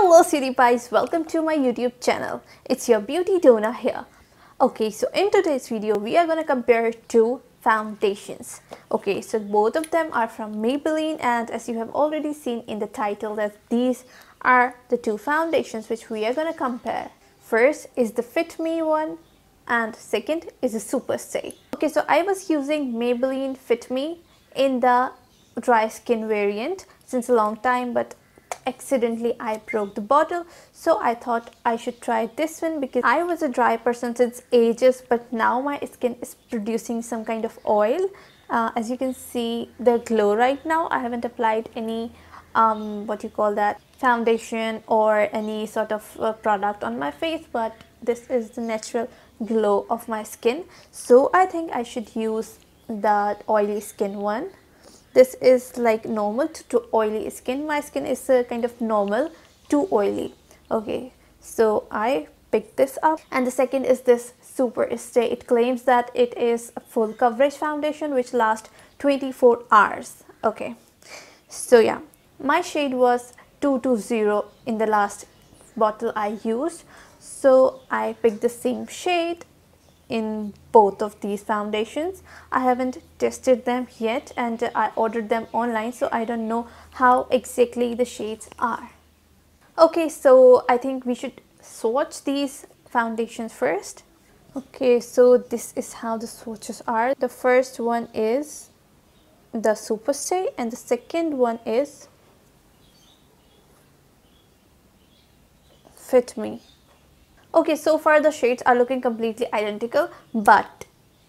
Hello Cutie Pies, welcome to my YouTube channel. It's your beauty Donna here. Okay, so in today's video we are going to compare two foundations. Okay, so both of them are from Maybelline, and as you have already seen in the title that these are the two foundations which we are going to compare. First is the Fit Me one and second is the Super Stay. Okay, so I was using Maybelline Fit Me in the dry skin variant since a long time, but accidentally I broke the bottle, so I thought I should try this one because I was a dry person since ages, but now my skin is producing some kind of oil. As you can see the glow right now. I haven't applied any what you call that, foundation or any sort of product on my face, but this is the natural glow of my skin, so I think I should use the oily skin one. This is like normal to oily skin. My skin is kind of normal to oily. Okay, so I picked this up, and the second is this Super Stay. It claims that it is a full coverage foundation which lasts 24 hours. Okay, so yeah, my shade was 220 in the last bottle I used, so I picked the same shade in both of these foundations. I haven't tested them yet, and I ordered them online, so I don't know how exactly the shades are. Okay, so I think we should swatch these foundations first. Okay, so this is how the swatches are. The first one is the Super Stay and the second one is Fit Me. Okay, so far the shades are looking completely identical, but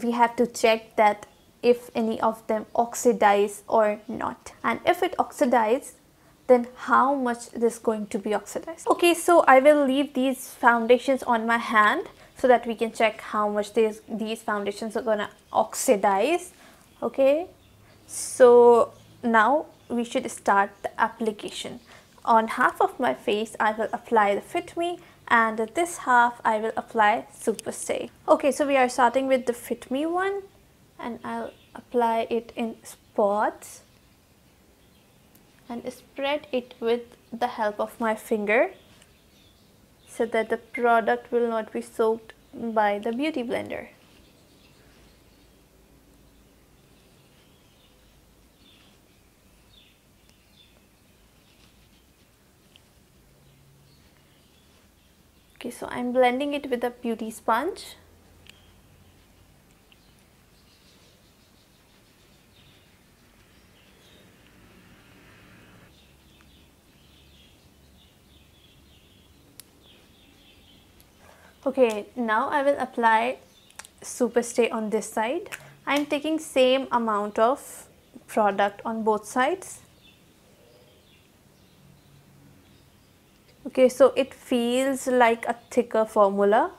we have to check that if any of them oxidize or not, and if it oxidizes, then how much it is going to be oxidized. Okay, so I will leave these foundations on my hand so that we can check how much these foundations are gonna oxidize. Okay, so now we should start the application. On half of my face I will apply the Fit Me, and this half I will apply Super Stay. Okay, so we are starting with the Fit Me one, and I'll apply it in spots and spread it with the help of my finger so that the product will not be soaked by the beauty blender. Okay, so I'm blending it with a beauty sponge. Okay, now I will apply Super Stay on this side. I'm taking same amount of product on both sides. Okay, so it feels like a thicker formula.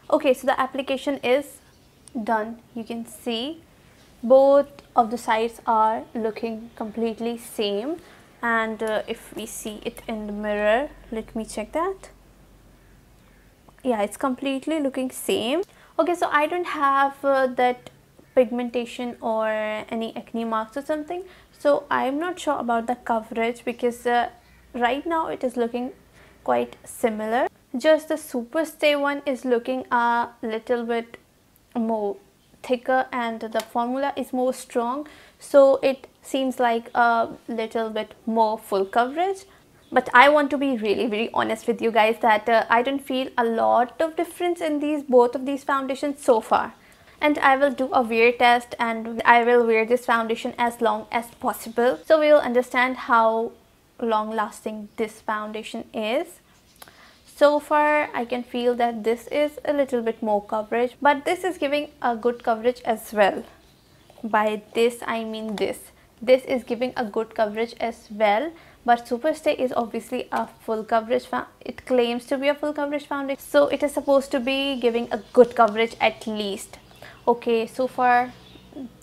Okay, so the application is done. You can see both of the sides are looking completely same, and if we see it in the mirror, let me check that. Yeah, it's completely looking same. Okay, so I don't have that pigmentation or any acne marks or something, so I'm not sure about the coverage because right now it is looking quite similar. Just the Super Stay one is looking a little bit more thicker and the formula is more strong, so it seems like a little bit more full coverage. But I want to be really very honest with you guys that I don't feel a lot of difference in both of these foundations so far. And I will do a wear test, and I will wear this foundation as long as possible, so we will understand how long lasting this foundation is. So far I can feel that this is a little bit more coverage, but this is giving a good coverage as well. By this I mean this is giving a good coverage as well, but Super Stay is obviously a full coverage, it claims to be a full coverage foundation, so it is supposed to be giving a good coverage at least. Okay, so far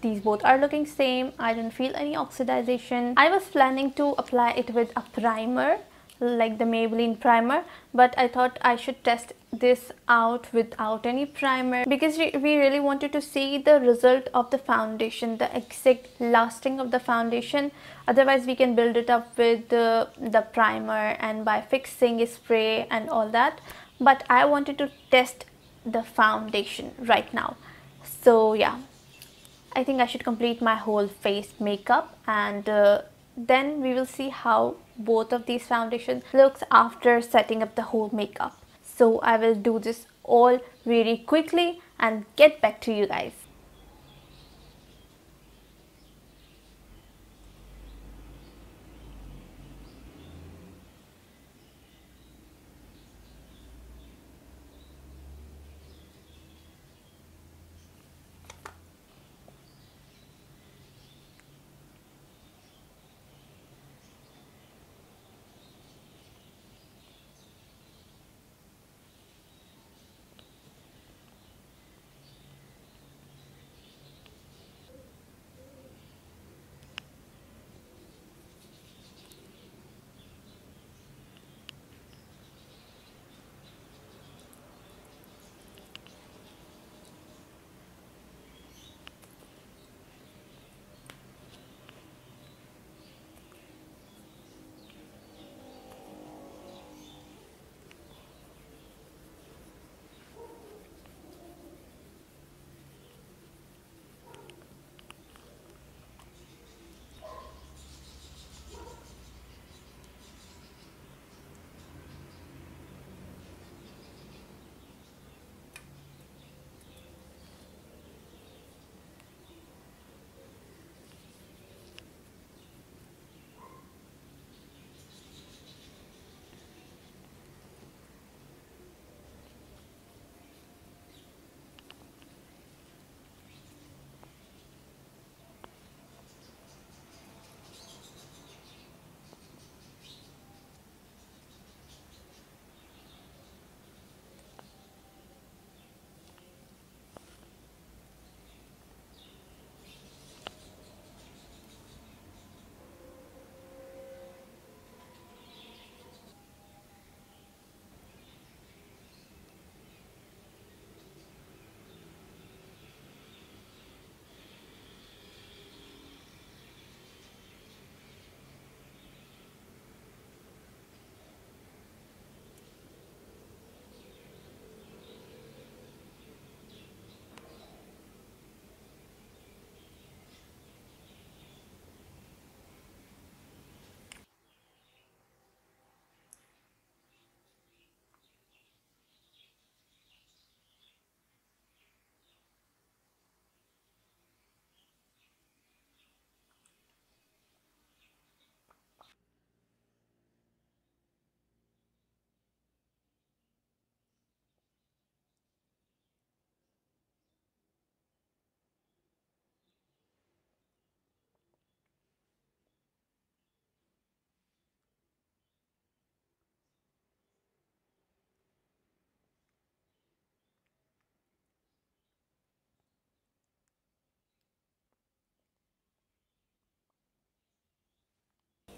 these both are looking same. I don't feel any oxidization. I was planning to apply it with a primer, like the Maybelline primer, but I thought I should test this out without any primer because we really wanted to see the result of the foundation, the exact lasting of the foundation. Otherwise we can build it up with the primer and by fixing a spray and all that, but I wanted to test the foundation right now. So yeah, I think I should complete my whole face makeup, and then we will see how both of these foundations looks after setting up the whole makeup. So I will do this all very quickly and get back to you guys.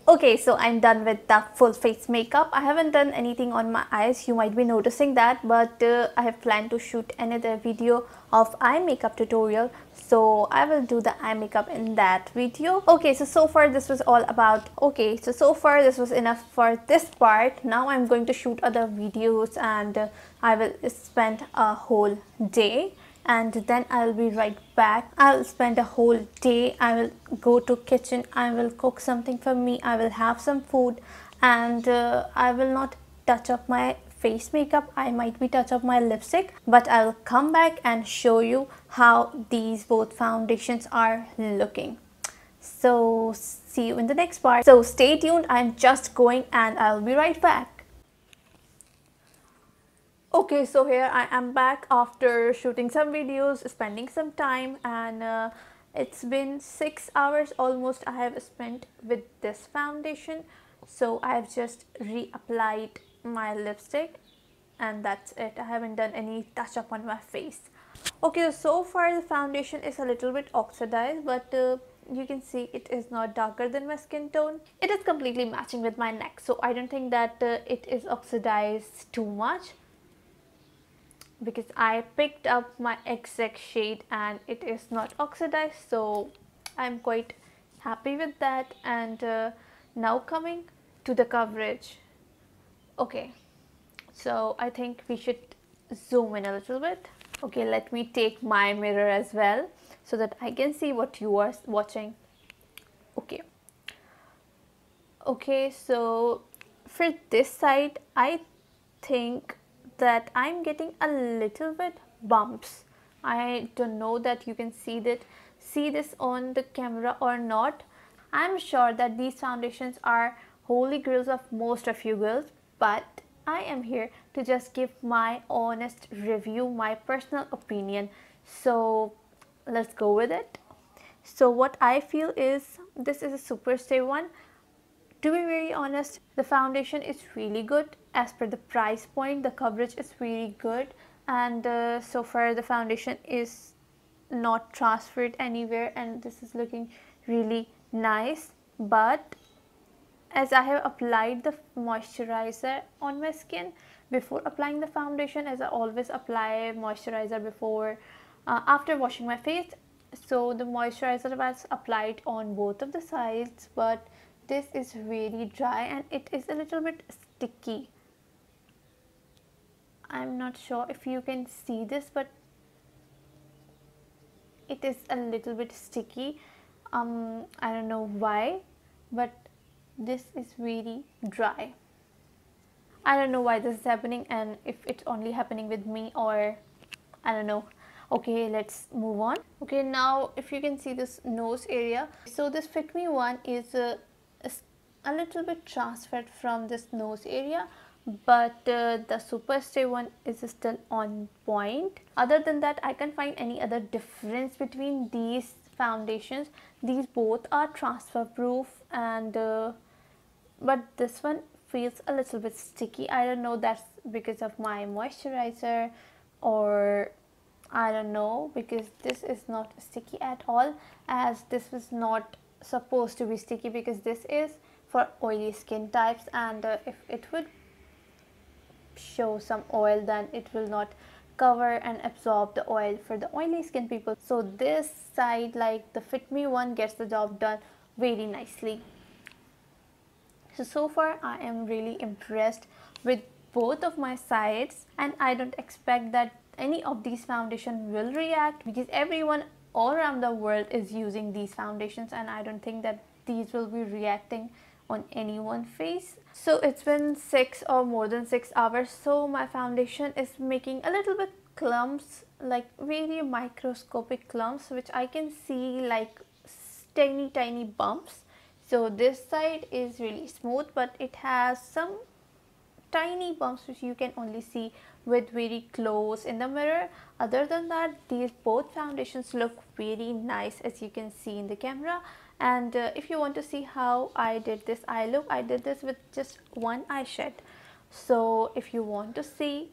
Okay, so I'm done with the full face makeup. I haven't done anything on my eyes, you might be noticing that, but I have planned to shoot another video of eye makeup tutorial, so I will do the eye makeup in that video. Okay, so far this was all about, so far this was enough for this part. Now I'm going to shoot other videos, and I will spend a whole day, and then I'll be right back. I'll spend a whole day. I will go to kitchen, I will cook something for me, I will have some food, and I will not touch up my face makeup. I might be touch up my lipstick, but I'll come back and show you how these both foundations are looking. So see you in the next part. So stay tuned, I'm just going and I'll be right back. Okay, so here I am back after shooting some videos, spending some time, and it's been 6 hours almost I have spent with this foundation. So I have just reapplied my lipstick, and that's it. I haven't done any touch up on my face. Okay, so far the foundation is a little bit oxidized, but you can see it is not darker than my skin tone. It is completely matching with my neck, so I don't think that it is oxidized too much, because I picked up my exact shade and it is not oxidized, so I'm quite happy with that. And now coming to the coverage. Okay, so I think we should zoom in a little bit. Okay, let me take my mirror as well so that I can see what you are watching. Okay. Okay, so for this side, I think that I'm getting a little bit bumps. I don't know that you can see this on the camera or not. I'm sure that these foundations are holy grails of most of you girls, but I am here to just give my honest review, my personal opinion. So let's go with it. So what I feel is this is a Superstay one. To be very honest, the foundation is really good. As per the price point, the coverage is really good, and so far the foundation is not transferred anywhere, and this is looking really nice. But as I have applied the moisturizer on my skin before applying the foundation, as I always apply moisturizer before after washing my face, so the moisturizer was applied on both of the sides, but this is really dry and it is a little bit sticky. I'm not sure if you can see this, but it is a little bit sticky. I don't know why, but this is really dry. I don't know why this is happening, and if it's only happening with me, or I don't know. Okay, let's move on. Okay, now if you can see this nose area, so this Fit Me one is a little bit transferred from this nose area, but the Superstay one is still on point. Other than that, I can't find any other difference between these foundations. These both are transfer proof, and but this one feels a little bit sticky. I don't know, that's because of my moisturizer, or I don't know, because this is not sticky at all, as this was not supposed to be sticky, because this is for oily skin types, and if it would show some oil, then it will not cover and absorb the oil for the oily skin people. So this side, like the Fit Me one, gets the job done very nicely. So far I am really impressed with both of my sides, and I don't expect that any of these foundation will react, because everyone all around the world is using these foundations, and I don't think that these will be reacting on anyone's face. So it's been 6 or more than 6 hours, so my foundation is making a little bit clumps, like very microscopic clumps, which I can see like tiny bumps. So this side is really smooth, but it has some tiny bumps which you can only see with very close in the mirror. Other than that, these both foundations look very nice, as you can see in the camera. And if you want to see how I did this eye look, I did this with just one eyeshadow. So if you want to see,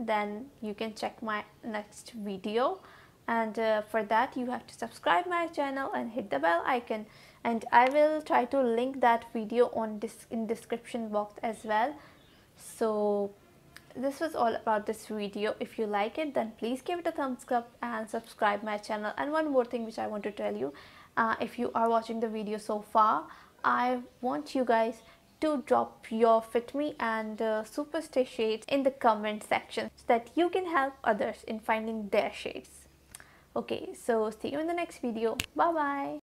then you can check my next video, and for that you have to subscribe my channel and hit the bell icon, and I will try to link that video on in description box as well. So this was all about this video. If you like it, then please give it a thumbs up and subscribe my channel. And one more thing which I want to tell you, if you are watching the video so far, I want you guys to drop your Fit Me and Superstay shades in the comment section, so that you can help others in finding their shades. Okay, so see you in the next video. Bye bye.